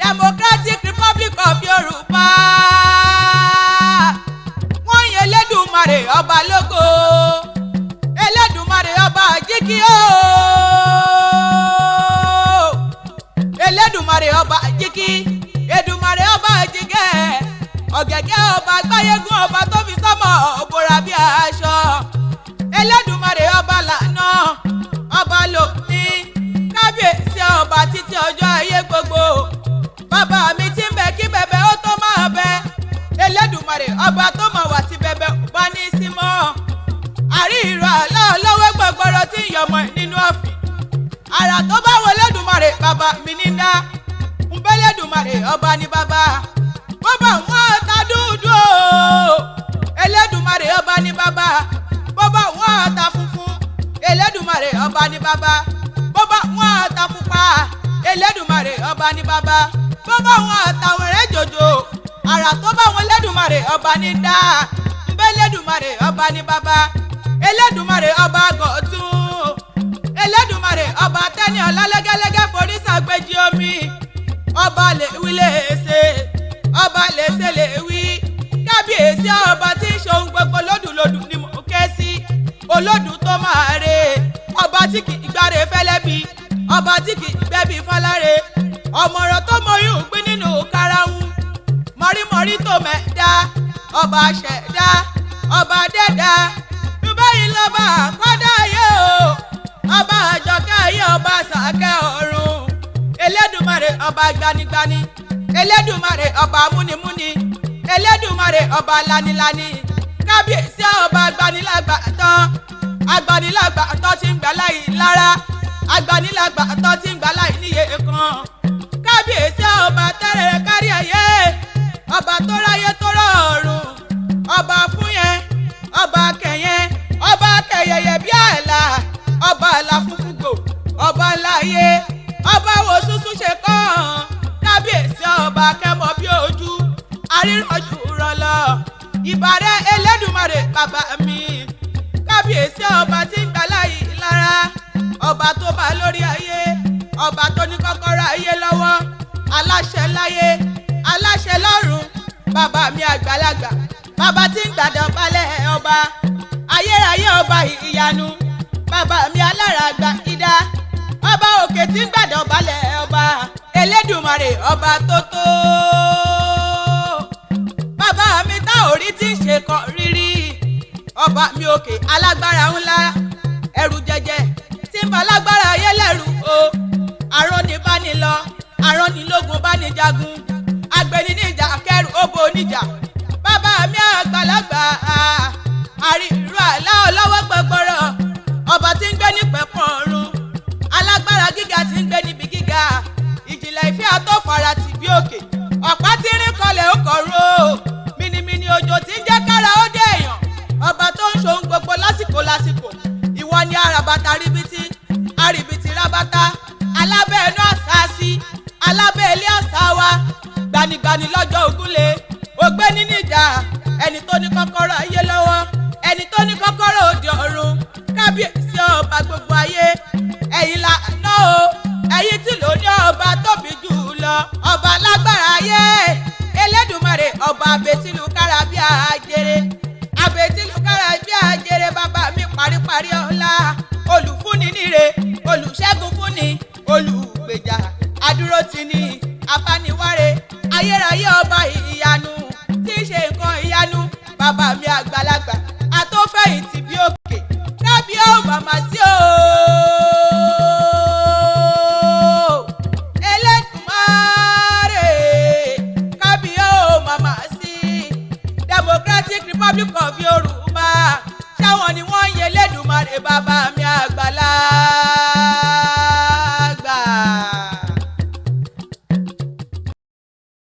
Democratic Republic of Yorùbá wọ́n yìn Elédùmarè ọba lógo Elédùmarè ọba jíkí o Elédùmarè ọba jíkí Èdùmarè ọba jígẹ̀ ọ̀gẹ̀gẹ̀ ọba gbáyégún ọba tó fi sọ́mọ̀ òbòrà bí aṣọ Elédùmarè ọba lànà ọba lòní kábíyèsí ọba títí ọjọ́ ayé gbogbo bàbá mi ti ń bẹ kí bẹ̀bẹ̀ ó tó máa bẹ Elédùmarè ọba tó mọ̀ wá ti bẹ̀bẹ̀ bá ní sí mọ́ àrí ìrọ̀ àlọ́ lọ́wọ́ gbọgbọrọ tí ń yọmọ nínú ọ̀fìn àrà tó bá wọ Elédùmarè bàbá mi ní dá ń bẹ́ Elédùmarè ọba ní bàbá bọ́bá wọn ta dúdú o Elédùmarè ọba ní bàbá bọ́bá wọn ta funfun Elédùmarè ọba ní bàbá bọ́bá wọn ta pupa Elédùmarè ọba ní bàbá bọ́bá wọn ta wẹ̀rẹ̀ jòjò àrà tó bá wọn Elédùmarè ọba ní dá ń bẹ́ Elédùmarè ọba ní bàbá Elédùmarè ọba gọ̀tún Elédùmarè ọba tẹ́ni ọ̀la lẹ́gẹ́lẹ́gẹ́ forí sàgbéjì omi ọba lè wí lè ṣe ọba lè ṣe lè wí kábíyèsí ọba tí ń ṣohun gbogbo lódùlódù ni mò ń ké sí olódù tó máa re ọba tí kì í gbáre fẹ́lẹ́bí ọba tí kì í gbẹ́bí fọláre ọmọràn tó mọyún gbín nínú karahun mọ̀rímọ̀rí tó mẹ́ẹ̀dá ọba ṣẹ̀dá ọba dẹ́dá báyìí lọ́ba àkọ́dá ayé o ọba àjọkẹ́ ayé ọba sàkẹ́ ọ̀run Elédùmarè ọba gbanigbani Elédùmarè ọba múnimúni Elédùmarè ọba lanilani kábíyèsí ọba agbanilágbàtọ́ tí ń gbà láì lára agbanilágbàtọ́ tí ń gbà láì níye kan kábíyèsí ọba tẹ́rẹ̀ kárí ayé ọba tó ráyé tó rọ̀ọ̀rùn ọba fún yẹn ọba kẹyẹn ọba kẹyẹyẹ bí àlà ọba àlà funfun gbò ọba láyé ọba wo ṣuṣu ṣe kàn kábíyèsí ọba kẹmọ bí ojú arírànjú rọlọ ìbàrẹ̀ Elédùmarè bàbá mi kábíyèsí ọba tí ń gbà láyé lára ọba tó bá lórí ayé ọba tó ní kọ́kọ́rọ́ ayé lọ́wọ́ aláṣẹ láyé aláṣẹ lọ́run bàbá mi àgbàlagbà bàbá tí ń gbàdọ̀ balẹ̀ ọba ayérayé ọba ìyanu bàbá mi alára gba idà ọba òkè tí ń gbàdọ̀ balẹ̀ ọba Elédùmarè ọba tó tó bàbá mi tá orí tí ń ṣe kan rírí ọba mi òkè alágbára ńlá ẹrù jẹjẹ tí ń bá lágbára ayé lẹ́rù o àrọ́ni bá ní lọ àrọ́ni lógun bá ní jagun agbẹni níjà kẹrù òbò níjà bàbá mi àgbàlagbà àrírú àlá ọlọ́wọ́ gbọgbọrọ ọba tí ń gbé ní pẹ̀pọ̀ ọ̀run alágbára gíga tí ń gbé níbi gíga ìjìnlẹ̀ ìfẹ́ àtọ́fara tì bí òkè ọ̀pá tí ń rìn kọlẹ̀ ó kọ̀rọ̀ o mìnìmìnì òjò tí ń jẹ́ kára ó dé èèyàn ọba tó ń ṣohun gbogbo lásìkò ìwọ ni àràbàtà àrìbìtì rábàtà alábẹ́ ẹnu àṣàṣì alábẹ́ ilé àṣà wa gbanigbani lọ́jọ́ ògúnlé ògbéni níjà ẹni tó ní kọ́kọ́rọ́ ayé lọ́wọ́ ẹni tó ní kọ́kọ́rọ́ òde ọ̀run kábíyèsí ọba gbogbo ayé ẹ̀yin là ná o ẹ̀yin tí ló ní ọba tóbi jù lọ ọba lágbára ayé Elédùmarè ọba abetilu kára bí àjèrè abetilu kára bí àjèrè bàbá mi paríparí ọlá olùfúnni níre olùṣẹ́gun fúnni olùgbèjà adúrótini abániwáre ayérayé ọba ìyanu tí í ṣe nǹkan ìyanu bàbá mi àgbàlagbà àtọ́fẹ̀yìntì bí òkè kábí ó màmá sí o Elédùmarè kábí ó màmá sí Democratic Republic of Yorùbá ṣáwọn ni wọ́n ń yẹ Elédùmarè bàbá mi